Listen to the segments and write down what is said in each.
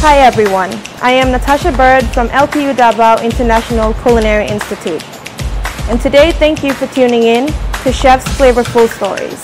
Hi everyone, I am Natasha Bird from LPU Davao International Culinary Institute. And today, thank you for tuning in to Chef's Flavorful Stories.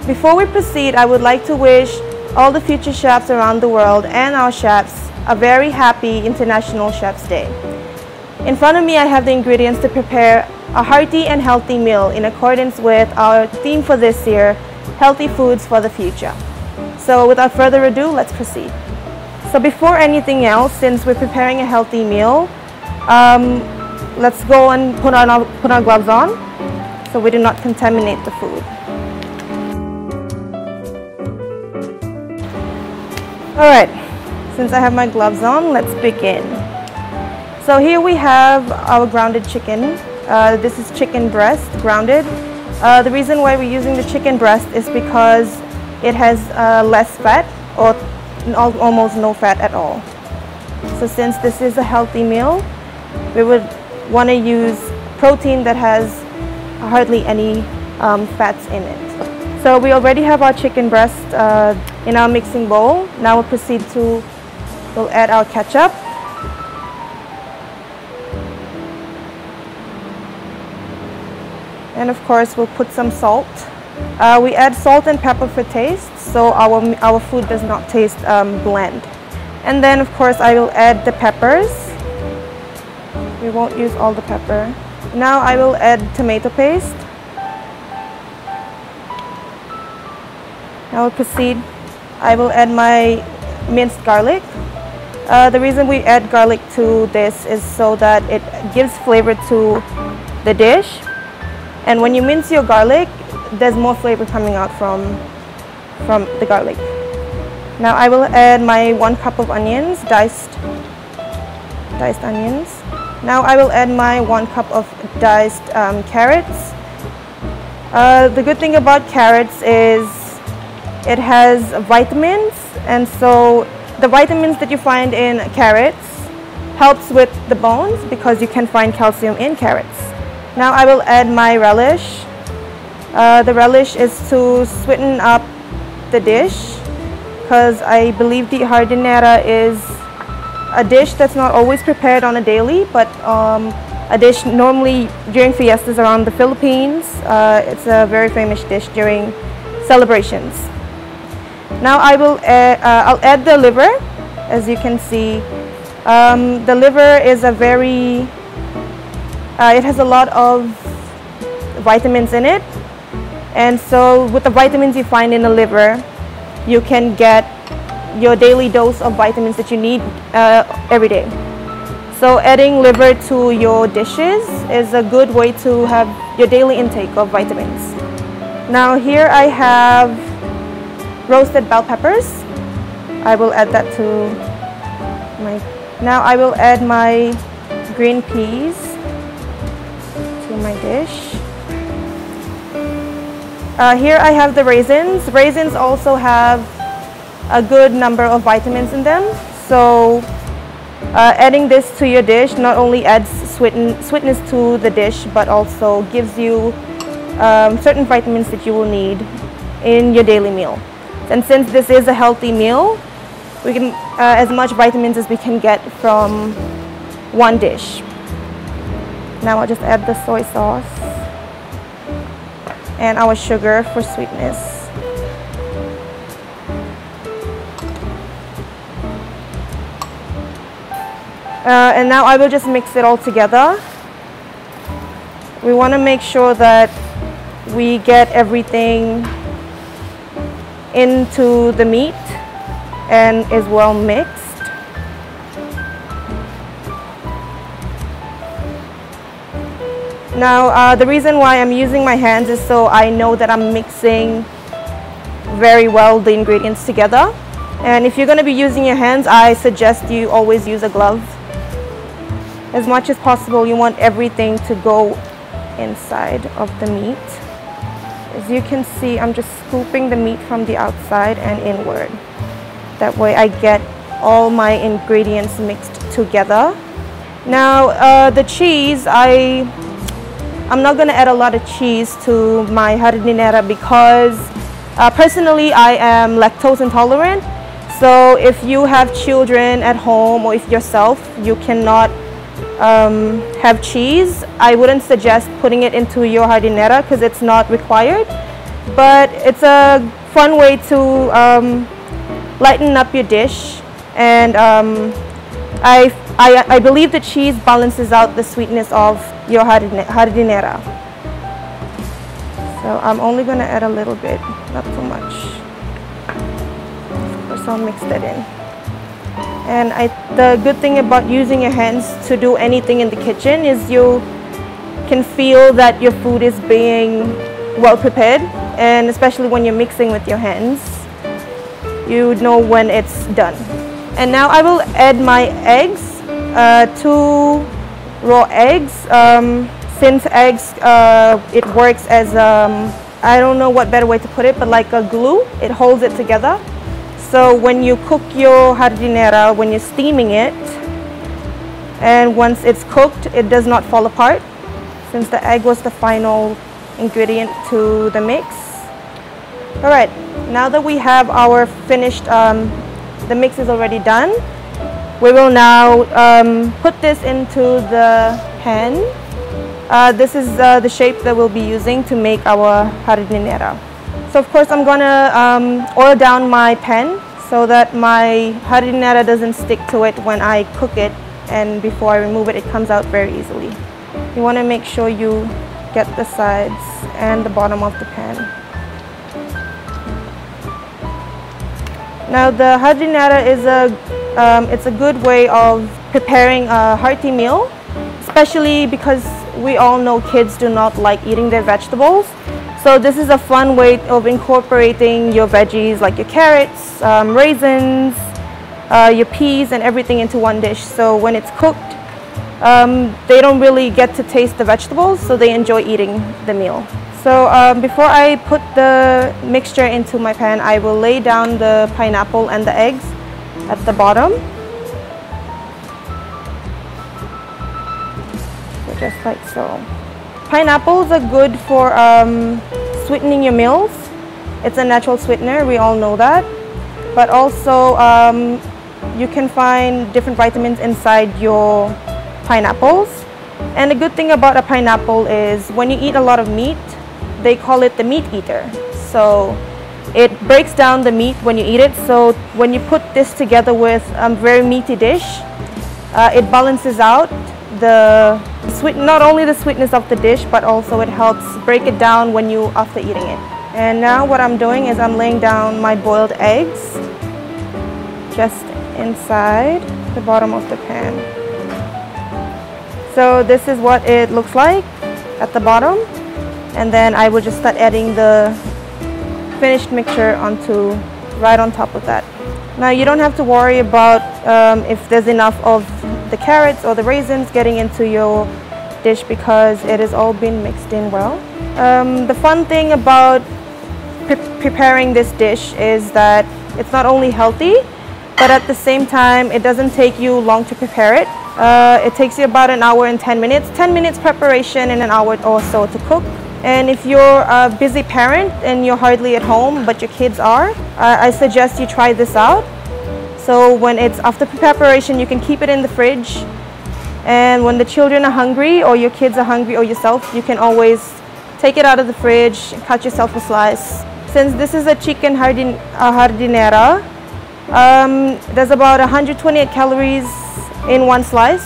Before we proceed, I would like to wish all the future chefs around the world and our chefs a very happy International Chef's Day. In front of me, I have the ingredients to prepare a hearty and healthy meal in accordance with our theme for this year, Healthy Foods for the Future. So without further ado, let's proceed. So before anything else, since we're preparing a healthy meal, let's go and put our gloves on so we do not contaminate the food. Alright, since I have my gloves on, let's begin. So here we have our grounded chicken. This is chicken breast, grounded. The reason why we're using the chicken breast is because it has less fat or almost no fat at all. So since this is a healthy meal, we would want to use protein that has hardly any fats in it. So we already have our chicken breast in our mixing bowl. Now we'll proceed to, we'll add our ketchup. And of course, we'll put some salt. We add salt and pepper for taste, so our food does not taste bland. And then of course, I will add the peppers. We won't use all the pepper. Now I will add tomato paste. Now we'll proceed. I will add my minced garlic. The reason we add garlic to this is so that it gives flavor to the dish. And when you mince your garlic, there's more flavor coming out from the garlic. Now I will add my 1 cup of onions, diced onions. Now I will add my 1 cup of diced carrots. The good thing about carrots is it has vitamins, and so the vitamins that you find in carrots helps with the bones because you can find calcium in carrots. Now I will add my relish. The relish is to sweeten up the dish because I believe the Hardinera is a dish that's not always prepared on a daily, but a dish normally during fiestas around the Philippines. It's a very famous dish during celebrations. Now I'll add the liver. As you can see, the liver is it has a lot of vitamins in it, and so with the vitamins you find in the liver, you can get your daily dose of vitamins that you need every day. So adding liver to your dishes is a good way to have your daily intake of vitamins. Now here I have roasted bell peppers. I will add that to my... Now I will add my green peas to my dish. Here I have the raisins. Raisins also have a good number of vitamins in them. So Adding this to your dish not only adds sweetness to the dish, but also gives you certain vitamins that you will need in your daily meal. And since this is a healthy meal, we can as much vitamins as we can get from one dish. Now I'll just add the soy sauce and our sugar for sweetness. And now I will just mix it all together. We want to make sure that we get everything into the meat and is well mixed. Now the reason why I'm using my hands is so I know that I'm mixing very well the ingredients together. And if you're going to be using your hands, I suggest you always use a glove. As much as possible, you want everything to go inside of the meat. As you can see, I'm just scooping the meat from the outside and inward. That way I get all my ingredients mixed together. Now the cheese, I'm not going to add a lot of cheese to my Hardinera because personally I am lactose intolerant. So if you have children at home or if yourself you cannot have cheese, I wouldn't suggest putting it into your Hardinera because it's not required. But it's a fun way to lighten up your dish, and I believe the cheese balances out the sweetness of your Hardinera. So I'm only going to add a little bit, not too much. Of course, I'll mix that in. And the good thing about using your hands to do anything in the kitchen is you can feel that your food is being well prepared, and especially when you're mixing with your hands, you know when it's done. And now I will add my eggs, 2 raw eggs. Since eggs, it works as, I don't know what better way to put it, but like a glue, it holds it together. So when you cook your Hardinera, when you're steaming it, and once it's cooked, it does not fall apart, since the egg was the final ingredient to the mix. Alright, now that we have our finished, the mix is already done, we will now put this into the pan. This is the shape that we'll be using to make our Hardinera. So of course I'm gonna oil down my pan so that my Hardinera doesn't stick to it when I cook it, and before I remove it, it comes out very easily. You want to make sure you get the sides and the bottom of the pan. Now the Hardinera is it's a good way of preparing a hearty meal, especially because we all know kids do not like eating their vegetables. So this is a fun way of incorporating your veggies like your carrots, raisins, your peas and everything into one dish. So when it's cooked, they don't really get to taste the vegetables, so they enjoy eating the meal. So before I put the mixture into my pan, I will lay down the pineapple and the eggs at the bottom. So just like so. Pineapples are good for sweetening your meals. It's a natural sweetener, we all know that. But also you can find different vitamins inside your pineapples. And the good thing about a pineapple is when you eat a lot of meat, they call it the meat eater. So it breaks down the meat when you eat it. So when you put this together with a very meaty dish, it balances out the not only the sweetness of the dish, but also it helps break it down when you after eating it. And now what I'm doing is I'm laying down my boiled eggs just inside the bottom of the pan. So this is what it looks like at the bottom, and then I will just start adding the finished mixture onto right on top of that. Now you don't have to worry about if there's enough of the carrots or the raisins getting into your dish because it has all been mixed in well. The fun thing about preparing this dish is that it's not only healthy, but at the same time, it doesn't take you long to prepare it. It takes you about an hour and 10 minutes. 10 minutes preparation and an hour or so to cook. And if you're a busy parent and you're hardly at home, but your kids are, I suggest you try this out. So when it's after preparation, you can keep it in the fridge. And when the children are hungry, or your kids are hungry, or yourself, you can always take it out of the fridge, cut yourself a slice. Since this is a chicken hardinera, there's about 128 calories in one slice.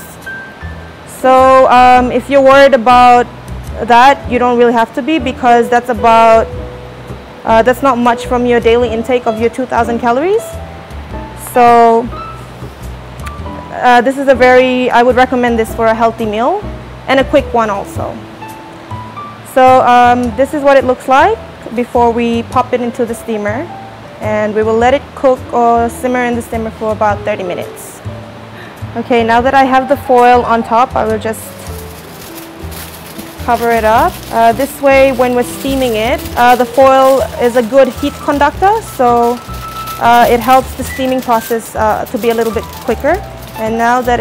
So if you're worried about that, you don't really have to be, because that's not much from your daily intake of your 2,000 calories. So this is I would recommend this for a healthy meal and a quick one also. So this is what it looks like before we pop it into the steamer, and we will let it cook or simmer in the steamer for about 30 minutes. Okay, now that I have the foil on top, I will just cover it up. This way, when we're steaming it, the foil is a good heat conductor, so it helps the steaming process to be a little bit quicker. And now that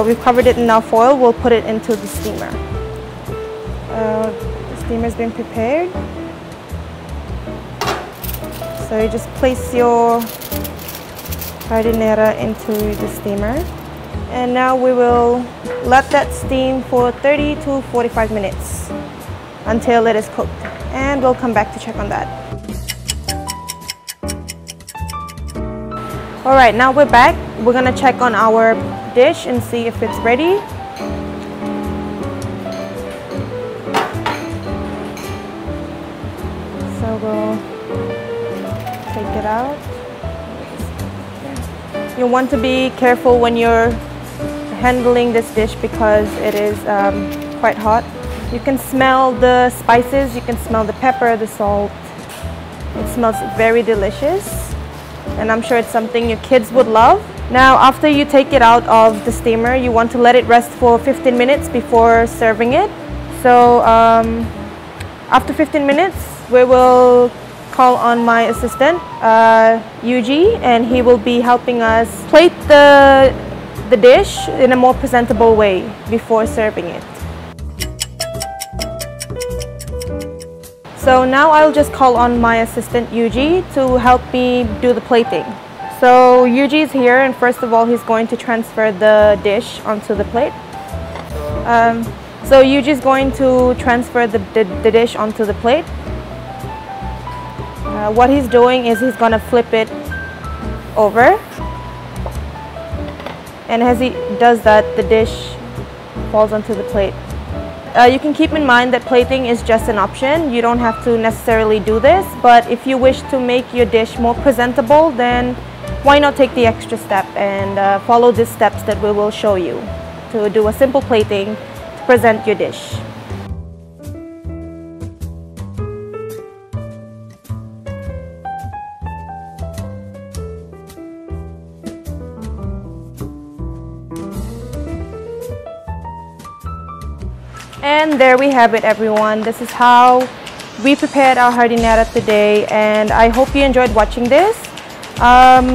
we've covered it in our foil, we'll put it into the steamer. The steamer's been prepared. So you just place your hardinera into the steamer. And now we will let that steam for 30 to 45 minutes until it is cooked. And we'll come back to check on that. Alright, now we're back. We're gonna check on our dish and see if it's ready. So we'll take it out. You want to be careful when you're handling this dish because it is quite hot. You can smell the spices, you can smell the pepper, the salt. It smells very delicious, and I'm sure it's something your kids would love. Now, after you take it out of the steamer, you want to let it rest for 15 minutes before serving it. So after 15 minutes, we will call on my assistant, Yuji, and he will be helping us plate the dish in a more presentable way before serving it. So now I'll just call on my assistant Yuji to help me do the plating. So Yuji is here, and first of all he's going to transfer the dish onto the plate. So Yuji is going to transfer the dish onto the plate. What he's doing is he's going to flip it over. And as he does that, the dish falls onto the plate. You can keep in mind that plating is just an option. You don't have to necessarily do this, but if you wish to make your dish more presentable, then why not take the extra step and follow the steps that we will show you to do a simple plating to present your dish. And there we have it, everyone. This is how we prepared our hardinera today, and I hope you enjoyed watching this.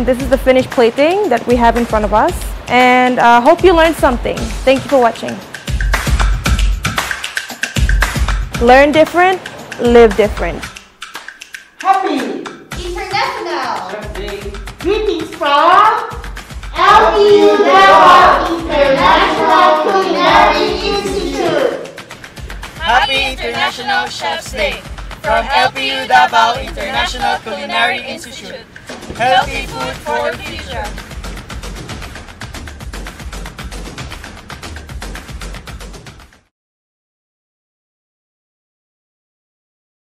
This is the finished plating that we have in front of us, and I hope you learned something. Thank you for watching. Learn different, live different. Happy International Greetings from LPU Davao International Culinary Institute. Happy International Chef's Day from LPU Davao International Culinary Institute. Healthy food for the future.